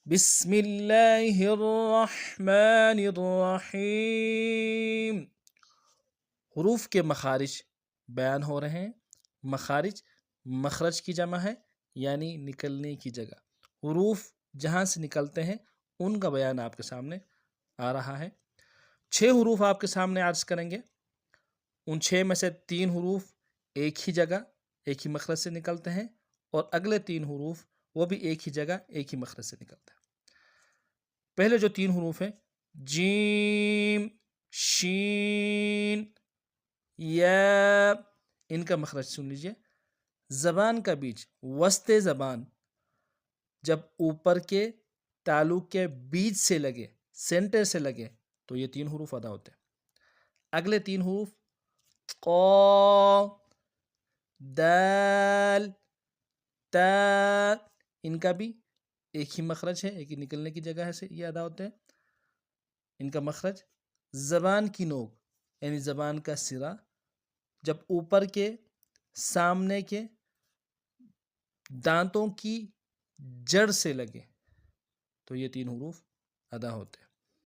بسم اللہ الرحمن الرحیم۔ حروف کے مخارج بیان ہو رہے ہیں۔ مخارج مخرج کی جمع ہے، یعنی نکلنے کی جگہ۔ حروف جہاں سے نکلتے ہیں ان کا بیان آپ کے سامنے آ رہا ہے۔ 6 حروف آپ کے سامنے عرض کریں گے۔ ان 6 میں سے 3 حروف ایک ہی جگہ ایک ہی مخرج سے نکلتے ہیں، اور اگلے 3 حروف وہ بھی ایک ہی جگہ ایک ہی مخرج سے نکلتے ہیں۔ پہلے جو 3 حروف ہیں جیم، شین، یا، ان کا مخرج سن لیجئے۔ زبان کا بیچ، وسط زبان جب اوپر کے تعلق کے بیچ سے لگے، سینٹر سے لگے، تو یہ 3 حروف ادا ہوتے ہیں۔ اگلے 3 حروف قاف، دال، تا، ان کا بھی ایک ہی مخرج ہے، ایک ہی نکلنے کی جگہ ہے سے یہ ادا ہوتے ہیں۔ ان کا مخرج زبان کی نوک، یعنی زبان کا سرا جب اوپر کے سامنے کے دانتوں کی جڑ سے لگے، تو یہ 3 حروف ادا ہوتے ہیں۔